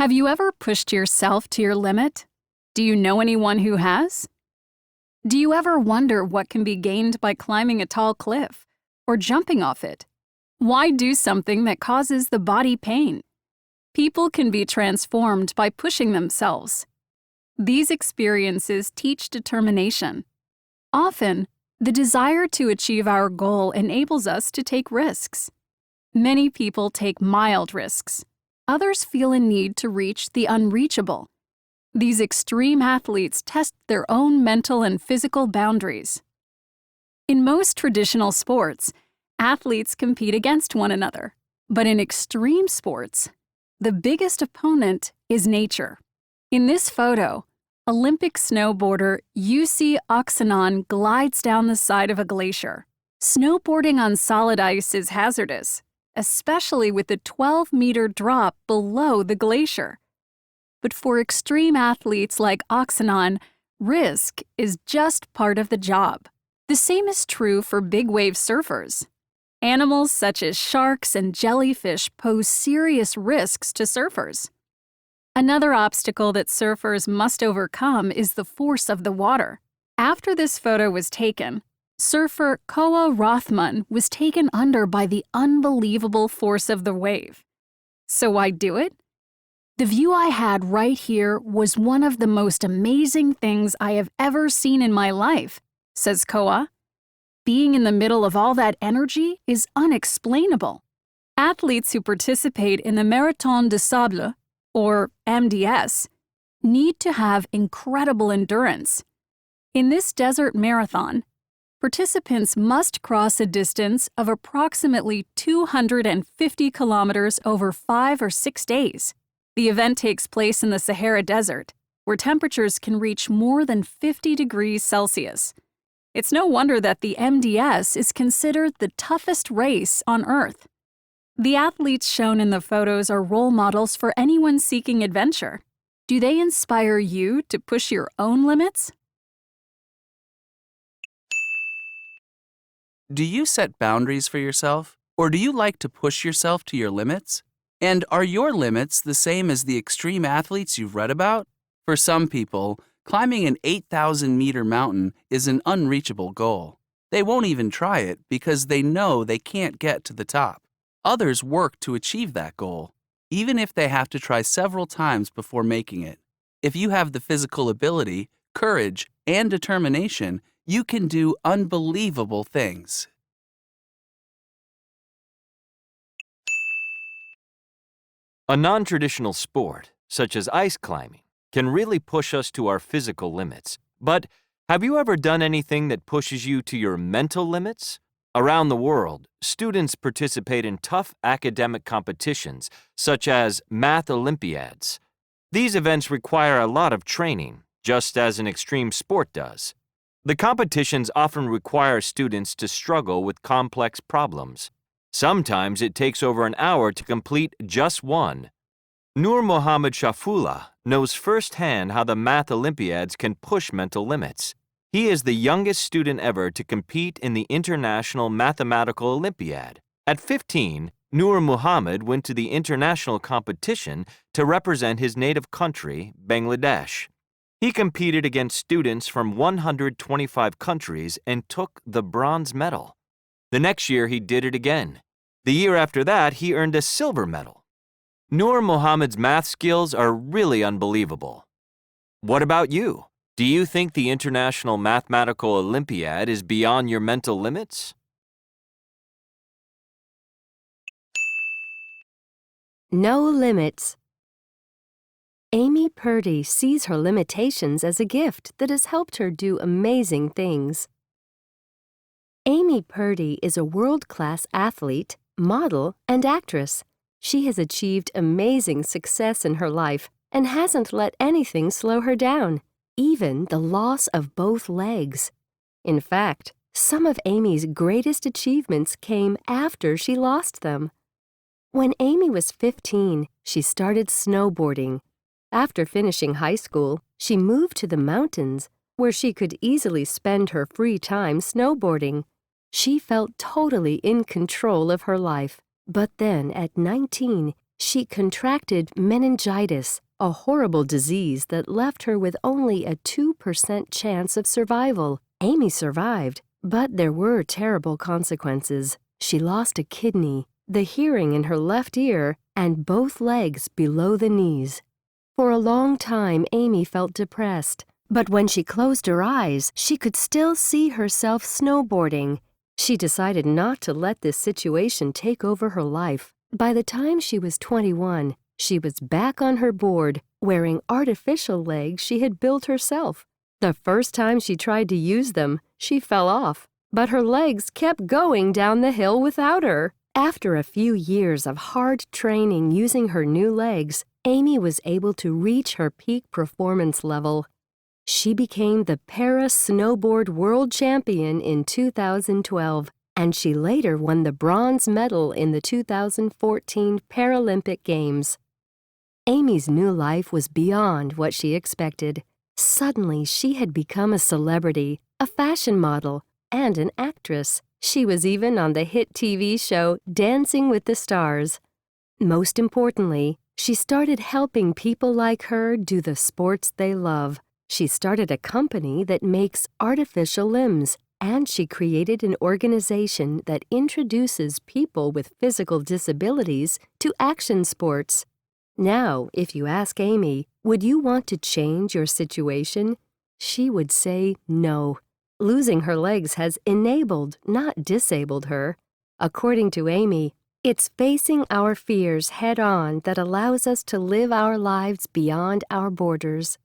Have you ever pushed yourself to your limit? Do you know anyone who has? Do you ever wonder what can be gained by climbing a tall cliff or jumping off it? Why do something that causes the body pain? People can be transformed by pushing themselves. These experiences teach determination. Often, the desire to achieve our goal enables us to take risks. Many people take mild risks. Others feel a need to reach the unreachable. These extreme athletes test their own mental and physical boundaries. In most traditional sports, athletes compete against one another. But in extreme sports, the biggest opponent is nature. In this photo, Olympic snowboarder Jussi Oksanen glides down the side of a glacier. Snowboarding on solid ice is hazardous, especially with the 12-meter drop below the glacier. But for extreme athletes like Oksanen, risk is just part of the job. The same is true for big-wave surfers. Animals such as sharks and jellyfish pose serious risks to surfers. Another obstacle that surfers must overcome is the force of the water. After this photo was taken, surfer Koa Rothman was taken under by the unbelievable force of the wave. So why do it? The view I had right here was one of the most amazing things I have ever seen in my life, says Koa. Being in the middle of all that energy is unexplainable. Athletes who participate in the Marathon des Sables, or MDS, need to have incredible endurance. In this desert marathon, participants must cross a distance of approximately 250 kilometers over 5 or 6 days. The event takes place in the Sahara Desert, where temperatures can reach more than 50 degrees Celsius. It's no wonder that the MDS is considered the toughest race on Earth. The athletes shown in the photos are role models for anyone seeking adventure. Do they inspire you to push your own limits? Do you set boundaries for yourself, or do you like to push yourself to your limits? And are your limits the same as the extreme athletes you've read about? For some people, climbing an 8,000-meter mountain is an unreachable goal. They won't even try it because they know they can't get to the top. Others work to achieve that goal, even if they have to try several times before making it. If you have the physical ability, courage, and determination, you can do unbelievable things. A non-traditional sport, such as ice climbing, can really push us to our physical limits. But have you ever done anything that pushes you to your mental limits? Around the world, students participate in tough academic competitions, such as math Olympiads. These events require a lot of training, just as an extreme sport does. The competitions often require students to struggle with complex problems. Sometimes it takes over an hour to complete just one. Nur Mohammed Shafullah knows firsthand how the math Olympiads can push mental limits. He is the youngest student ever to compete in the International Mathematical Olympiad. At 15, Nur Muhammad went to the international competition to represent his native country, Bangladesh. He competed against students from 125 countries and took the bronze medal. The next year he did it again. The year after that, he earned a silver medal. Nur Muhammad's math skills are really unbelievable. What about you? Do you think the International Mathematical Olympiad is beyond your mental limits? No limits. Amy Purdy sees her limitations as a gift that has helped her do amazing things. Amy Purdy is a world-class athlete, model, and actress. She has achieved amazing success in her life and hasn't let anything slow her down, even the loss of both legs. In fact, some of Amy's greatest achievements came after she lost them. When Amy was 15, she started snowboarding. After finishing high school, she moved to the mountains, where she could easily spend her free time snowboarding. She felt totally in control of her life. But then, at 19, She contracted meningitis, a horrible disease that left her with only a 2% chance of survival. Amy survived, but there were terrible consequences. She lost a kidney, the hearing in her left ear, and both legs below the knees. For a long time, Amy felt depressed, but when she closed her eyes, she could still see herself snowboarding. She decided not to let this situation take over her life. By the time she was 21, she was back on her board, wearing artificial legs she had built herself. The first time she tried to use them, she fell off, but her legs kept going down the hill without her. After a few years of hard training using her new legs, Amy was able to reach her peak performance level. She became the para-snowboard world champion in 2012, and she later won the bronze medal in the 2014 Paralympic Games. Amy's new life was beyond what she expected. Suddenly, she had become a celebrity, a fashion model, and an actress. She was even on the hit TV show Dancing with the Stars. Most importantly, she started helping people like her do the sports they love. She started a company that makes artificial limbs, and she created an organization that introduces people with physical disabilities to action sports. Now, if you ask Amy, would you want to change your situation? She would say no. Losing her legs has enabled, not disabled her. According to Amy, it's facing our fears head-on that allows us to live our lives beyond our borders.